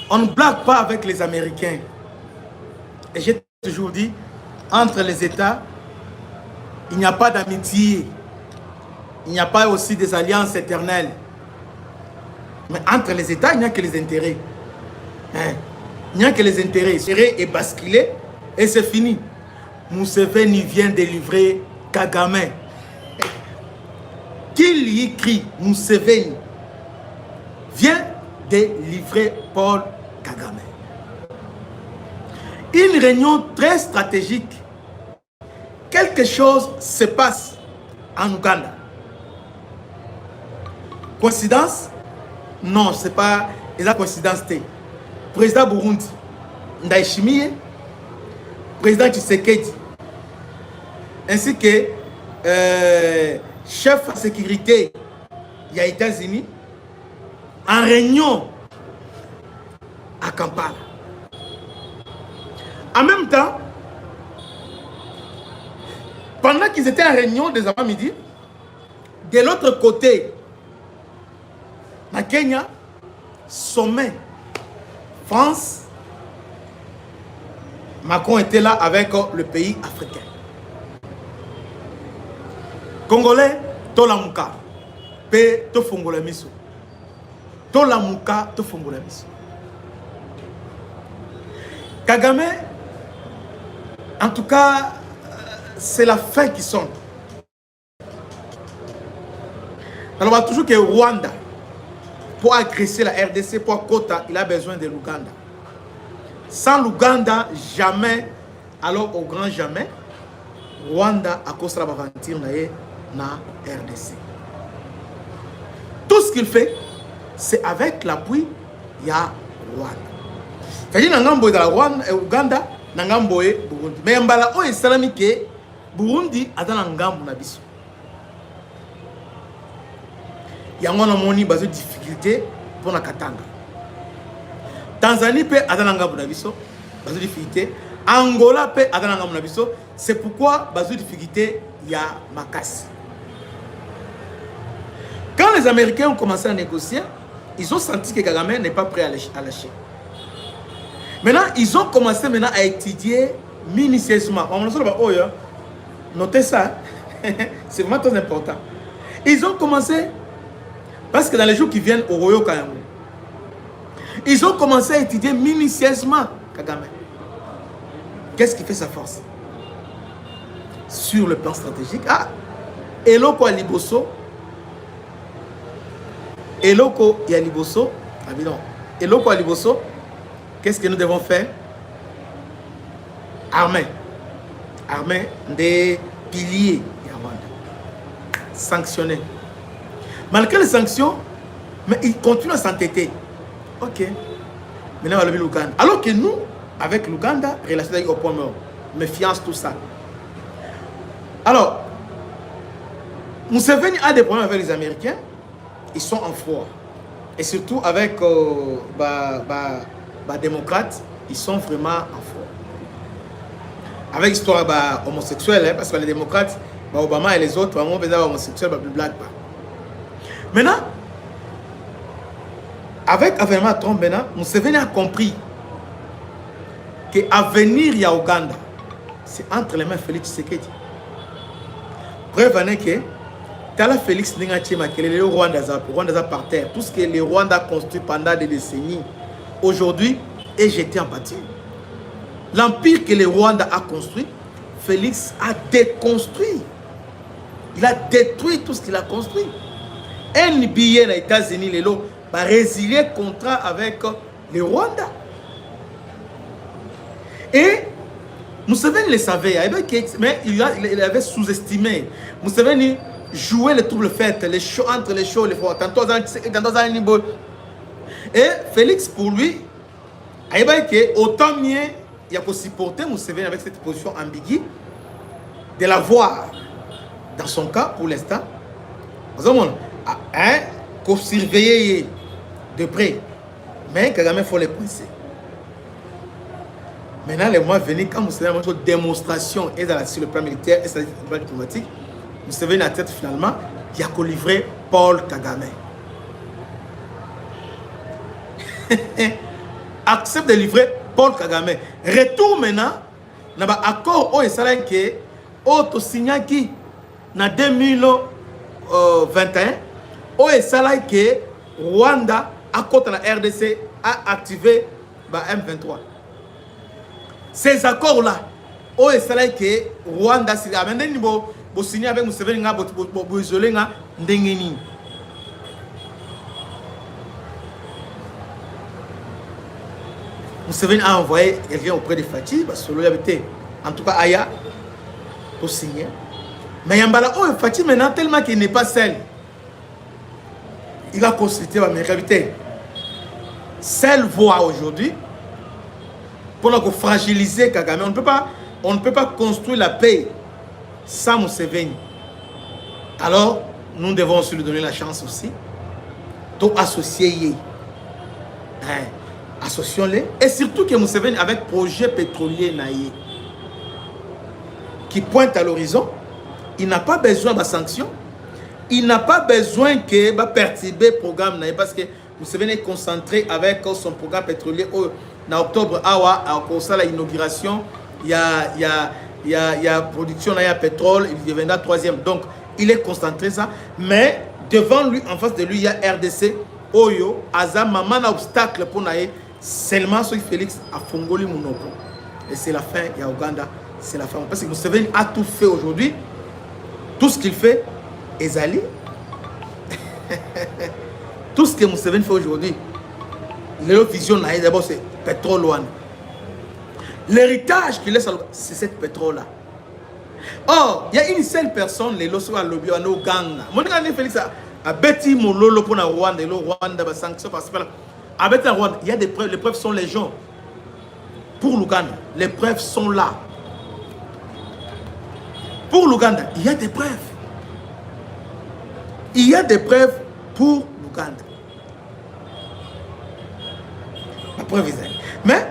On ne blague pas avec les Américains. Et j'ai toujours dit, entre les États, il n'y a pas d'amitié. Il n'y a pas aussi des alliances éternelles. Mais entre les États, il n'y a que les intérêts. Il n'y a que les intérêts. L'intérêt est basculé et c'est fini. Museveni vient de livrer Kagame. Qu'il y crie, Museveni vient de livrer Paul Kagame. Une réunion très stratégique. Quelque chose se passe en Ouganda. Coïncidence? Non, ce n'est pas une coïncidence. Président Burundi, Ndayishimiye, président Tshisekedi, ainsi que chef de sécurité des États-Unis, en réunion à Kampala. En même temps, pendant qu'ils étaient en réunion des avant-midi, de l'autre côté, à Kenya, sommet France, Macron était là avec le pays africain. Congolais, Tolamuka, Pe Tofongola Miso. Tolamuka, Tofongola Miso. Kagame, en tout cas, c'est la fin qui sonne. Alors, on va toujours que Rwanda, pour agresser la RDC, pour Kota, il a besoin de l'Ouganda. Sans l'Ouganda, jamais, alors au grand jamais, Rwanda a cause de l'aventure na RDC. Tout ce qu'il fait, c'est avec l'appui de Rwanda. C'est-à-dire que dans Ouganda, dans Burundi. Mais mbala o esalami ke Burundi ata na ngambu na biso. Yango na moni bazo difficulté pour na Katanga. Tanzanie pe ata na ngambu na biso, bazo difficulté. Angola pe ata na ngambu na biso, c'est pourquoi bazo difficulté ya makasi. Quand les Américains ont commencé à négocier, ils ont senti que Kagame n'est pas prêt à lâcher. Maintenant, ils ont commencé maintenant à étudier minutieusement. Notez ça, c'est vraiment très important. Ils ont commencé, parce que dans les jours qui viennent au Royaume Kayamou, ils ont commencé à étudier minutieusement Kagame. Qu'est-ce qui fait sa force? Sur le plan stratégique. Ah, Eloko Aliboso. Eloko Aliboso. Ah, non. Eloko Aliboso. Qu'est-ce que nous devons faire? Armée. Armée des piliers. Sanctionner. Malgré les sanctions, mais ils continuent à s'entêter. Ok. Maintenant, on va lever l'Ouganda. Alors que nous, avec l'Ouganda, relation au point mort. Méfiance, tout ça. Alors, Museveni a des problèmes avec les Américains. Ils sont en froid. Et surtout avec les démocrates, ils sont vraiment en froid. Avec l'histoire homosexuelle, hein, parce que les démocrates, Obama et les autres, vraiment, les homosexuels, plus blague pas. Maintenant, avec l'avènement de Trump, Museveni a compris que l'avenir il y a Ouganda, c'est entre les mains de Félix Tshisekedi. Preuve en est que Tala Félix Ningachima, qui est le Rwanda par terre, tout ce que le Rwanda a construit pendant des décennies, aujourd'hui est jeté en pâture. L'empire que le Rwanda a construit, Félix a déconstruit. Il a détruit tout ce qu'il a construit. Un billet aux États-Unis, les lots, va résilier contrat avec le Rwanda. Et Museveni le savait, mais il avait sous-estimé. Museveni jouait le trouble fait, les shows entre les shows, les fois, tantôt dans niveau. Et Félix, pour lui, autant mieux, il a supporté Museveni avec cette position ambiguë, de la voir dans son cas pour l'instant. Qu'on surveiller de près. Mais Kagame, il faut les coincer. Maintenant, les mois venus, quand Museveni a une démonstration et sur le plan militaire et sur le plan diplomatique, Museveni a tête finalement, il a livré Paul Kagame. accepte de livrer Paul Kagame. Retour maintenant, dans l'accord où il s'est que auto signé qui en 2021 où il s'est que Rwanda à côté de la RDC a activé M23. Ces accords là où il s'est que Rwanda s'est amené pour signer avec Museveni pour isoler ndengeni. Museveni a envoyé quelqu'un auprès de Fatih, parce que l'on avait en tout cas Aya, pour signer. Mais Yambala, oh, Fatih maintenant, tellement qu'il n'est pas seul. Il a consulté l'Américain. Seule voix aujourd'hui, pour nous fragiliser Kagame. On ne peut pas construire la paix sans Museveni. Alors, nous devons aussi lui donner la chance aussi, d'associer. Associons-les. Et surtout que Museveni avec projet pétrolier naïe qui pointe à l'horizon, il n'a pas besoin de sanctions, il n'a pas besoin que perturber le programme naïe parce que Museveni est concentré avec son programme pétrolier en octobre à l'inauguration, il y a production de pétrole, il deviendra troisième. Donc il est concentré ça, mais devant lui, en face de lui, il y a RDC, Oyo, Azam, Maman obstacle pour naïe. Seulement ce Félix a fongoli monoko. Et c'est la fin, il y a Ouganda, c'est la fin. Parce que Museveni a tout fait aujourd'hui. Tout ce qu'il fait, Ezali. Tout ce que Museveni fait aujourd'hui, leur vision, d'abord c'est pétrole. L'héritage qu'il laisse, c'est cette pétrole-là. Or, il y a une seule personne, les losos à lobby, à nos gangs. Mon gars, Félix a bêti mon lolo pour la Rwanda, et le Rwanda va sanctionner parce que avec la Rwanda, il y a des preuves, les preuves sont légion. Pour l'Ouganda, les preuves sont là. Pour l'Ouganda, il y a des preuves. Il y a des preuves pour l'Ouganda. La preuve est là. Mais,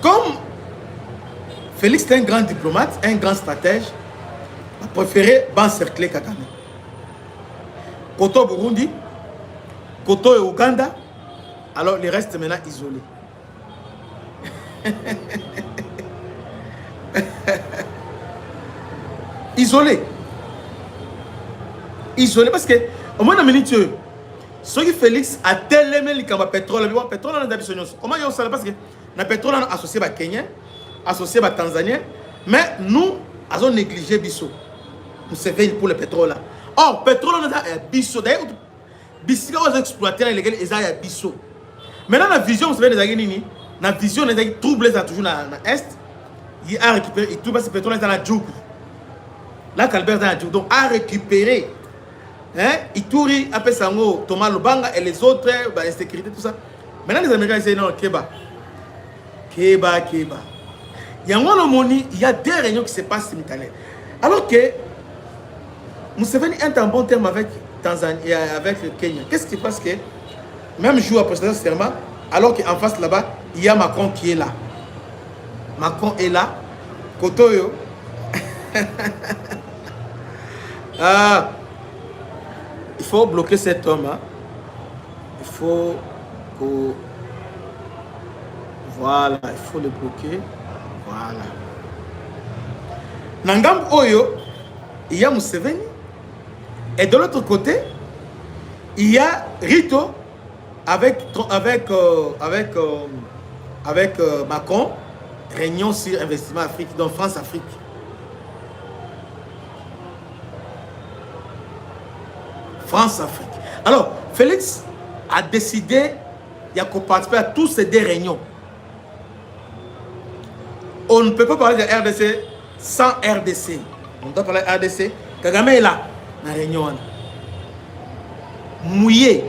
comme Félix est un grand diplomate, un grand stratège, il a préféré encercler Kagame. Koto Burundi, Koto et Ouganda, alors les restent maintenant isolés. Isolés parce que au moins dans minute ce qui Félix a tellement le pétrole, le pétrole on a besoin. Comment il y a ça parce que le pétrole on associé à Kenya, associé à Tanzanie, mais nous avons négligé Bisso. Nous servons pour le pétrole là. Or pétrole on a Bisso d'ailleurs. Bisika on a exploité les gars ils a Bisso. Maintenant la vision vous savez des agénini, la vision des troubles ça toujours dans est. Il a récupéré et tout parce que le pétrole est dans la Djougou. Là Calbert dans la Djougou donc a récupéré. Hein, Ituri, après Sango, Thomas Lubanga et les autres, insécurité, tout ça. Maintenant, les Américains disent non, Keba. Il y a des réunions qui se passent simultanément. Alors que Museveni est en bon terme avec Tanzanie et avec le Kenya. Qu'est-ce qui passe que même jour après ce serment, alors qu'en face là-bas, il y a Macron qui est là. Macron est là. Kotoyo. Il faut bloquer cet homme. Hein. Il faut que... Voilà, il faut le bloquer. Voilà. Nangam Oyo, il y a Museveni. Et de l'autre côté, il y a Rito avec Macron, réunion sur investissement Afrique, donc France-Afrique. France-Afrique. Alors, Félix a décidé de participer à tous ces deux réunions. On ne peut pas parler de RDC sans RDC. On doit parler de RDC. Kagame est là, dans la réunion. Mouillé.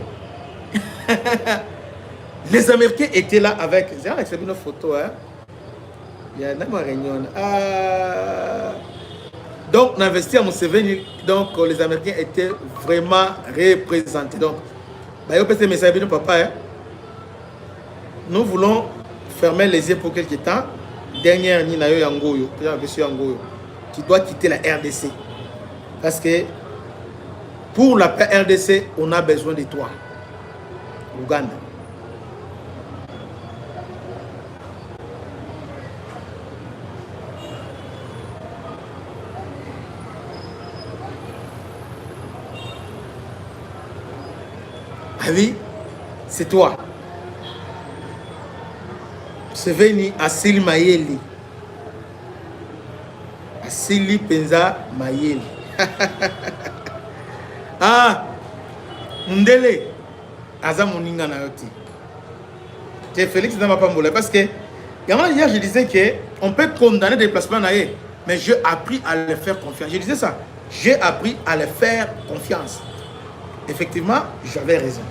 Les Américains étaient là avec... J'ai accepté une photo. Hein? Il y a une réunion. Donc, on a investi à Museveni, donc les Américains étaient vraiment représentés. Donc, papa, hein? Nous voulons fermer les yeux pour quelques temps. Dernière Ninayo Yangoyo, qui doit quitter la RDC. Parce que pour la RDC, on a besoin de toi, Ouganda. Ah oui, c'est toi. Museveni Asili Mayeli. Asili Penza Mayeli. Ah, Ndele. Aza Moninga na yoti. C'est Félix n'a pas mbolé parce que hier je disais que on peut condamner des déplacements naïe, mais j'ai appris à leur faire confiance. Je disais ça. J'ai appris à leur faire confiance. Effectivement, j'avais raison.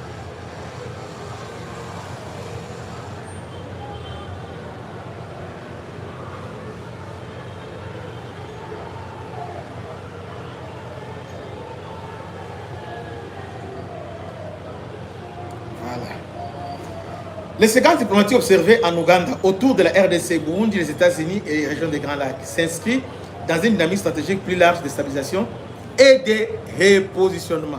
Les séquences diplomatiques observées en Ouganda autour de la RDC, Burundi, les États-Unis et les régions des Grands Lacs s'inscrivent dans une dynamique stratégique plus large de stabilisation et de repositionnement.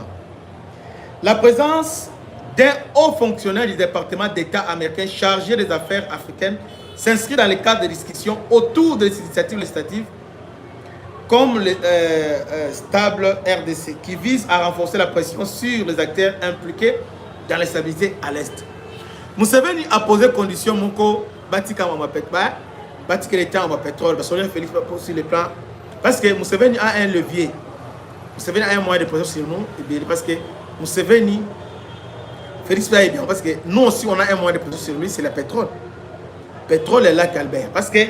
La présence d'un haut fonctionnaire du département d'État américain chargé des affaires africaines s'inscrit dans le cadre de discussions autour des initiatives législatives comme le stable RDC qui vise à renforcer la pression sur les acteurs impliqués dans la stabilité à l'Est. Museveni a posé condition Moko Batika Mama Petba, Batika l'État en pétrole, parce que Félix sur le plan. Parce que Museveni a un levier. Museveni a un moyen de pression sur nous, parce que Museveni, Félix va bien, parce que nous aussi on a un moyen de pression sur lui, c'est le pétrole. Pétrole est là qu'Albert. Parce que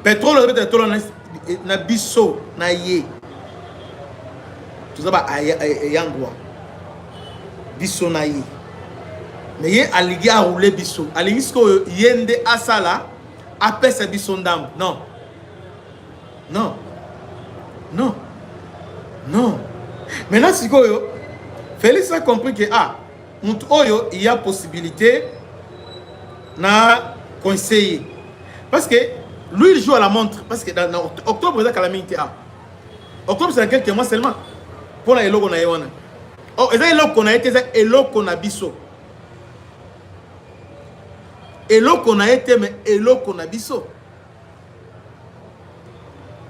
pétrole, on a biso, na yé. Tout ça, il y a un droit. Biso na yé. Mais il y a aligi à rouler biso. Aligi ce que yende asala appelle ce biso ndam. Non. Non. Non. Non. Maintenant, si Félix a compris que il y a possibilité na conseiller. Parce que lui, il joue à la montre. Parce que dans octobre, il y a calamité. Octobre, c'est dans quelques mois seulement. Pour la élo qu'on a eu. Oh, et ça, élo qu'on a été, c'est élo qu'on a biso. Élo qu'on a été, mais élo qu'on a biso.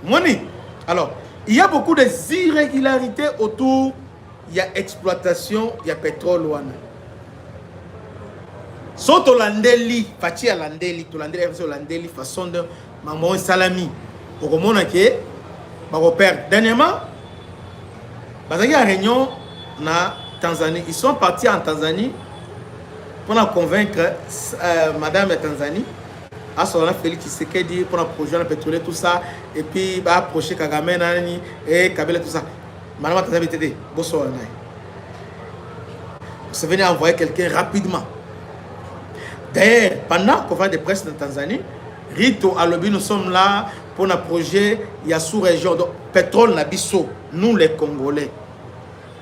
Moni. Alors, il y a beaucoup d'irrégularités autour. Il y a exploitation, il y a pétrole. So to landeli, fachi à landeli, to landeli, façon de maman salami. Pour mon que ma père. Dernièrement, il y a une réunion na Tanzanie. Ils sont partis en Tanzanie pour convaincre Madame de Tanzanie. À ce moment-là, Félix Tshisekedi pour projet le pétrole, tout ça. Et puis, approcher Kagame et Kabila, tout ça. Madame Tanzanie était dit, bonsoir. Vous venez envoyer quelqu'un rapidement. D'ailleurs, pendant qu'on fait des presse en Tanzanie, Rito à Lobi, nous sommes là pour un projet, il y a sous-région, donc pétrole Nabiso, nous les Congolais.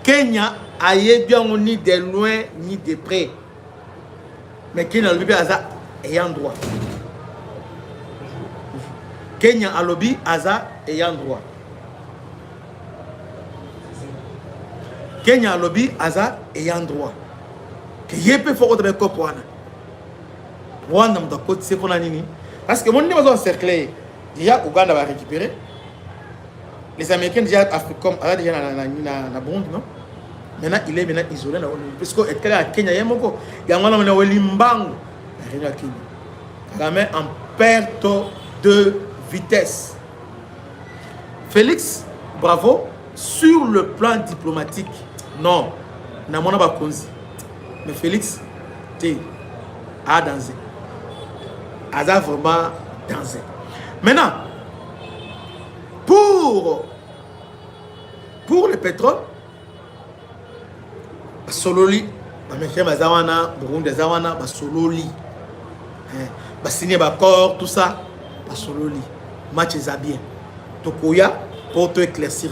Kenya, aïe bien ni de loin ni de près. Mais Kenya, Lobi, Aza, ayant droit. Kenya, à Lobi, Aza, ayant droit. Kenya, Lobi, Aza, ayant droit. Que yépe faut autre pour Rwanda c'est pour la nini. Parce que mon niveau est encerclé. Déjà, Ouganda va récupérer. Les Américains déjà Africom, déjà na Burundi, non? Maintenant, il est maintenant isolé. Parce que est à Kenya, il y a moko. Il y a un moment où il Limbangu. Il y a Kenya. Kagame en perte de vitesse. Félix, bravo. Sur le plan diplomatique, non. Namona Bakonzi. Mais Félix, t'es à danser. Aza vraiment danser. Maintenant, pour le pétrole, Sololi, Américain Bazawana, Burundi Zawana, Sololi, signer d'accord, tout ça, Sololi, match est bien. Tokoya pour te éclaircir.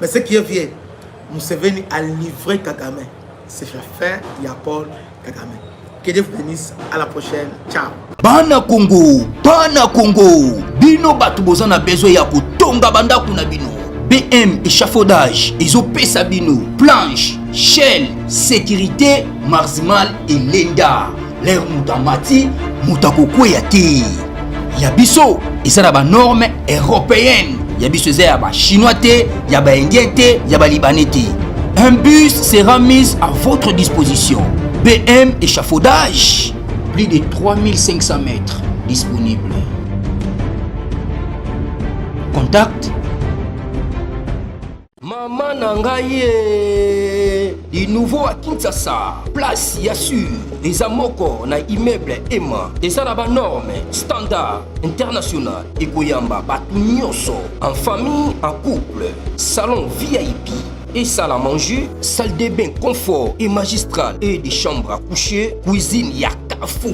Mais ce qui est vieux, Museveni a livré Kagame. C'est fait, il y a Paul Kagame. Que Dieu vous bénisse. À la prochaine. Ciao. Bana Congo, bino batu bozana besoin ya kutonga banda kuna bino. BM échafaudage, ezopesa bino, planche, shell, sécurité, marzimal et lenda. L'air mutamati, mutakoko yati. Yabiso, ezana ba norme européenne. Yabiso ya ba chinois te, ya ba indien te, ya ba libanais te. Un bus sera mis à votre disposition. BM échafaudage. Plus de 3500 mètres disponibles. Contact Maman Nangaye, du nouveau à Kinshasa, place Yassur, des amoko na immeuble Emma, des arabes normes, standard, international, et Goyamba, Batunyoso, en famille, en couple, salon VIP, et salle à manger, salle de bain confort et magistral, et des chambres à coucher, cuisine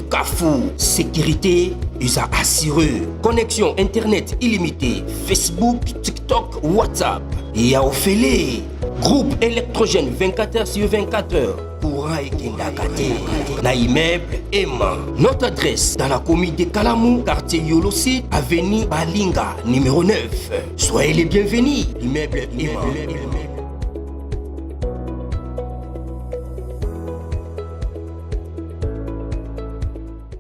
Kafou, sécurité, ils ont assuré. Connexion internet illimitée, Facebook, TikTok, WhatsApp. Et à Ophélie, groupe électrogène 24h/24h. Courant et Kendakate. Na immeuble Emma. Notre adresse dans la commune de Kalamou, quartier Yolosi, avenue Balinga, numéro 9. Soyez les bienvenus. Immeuble Emma.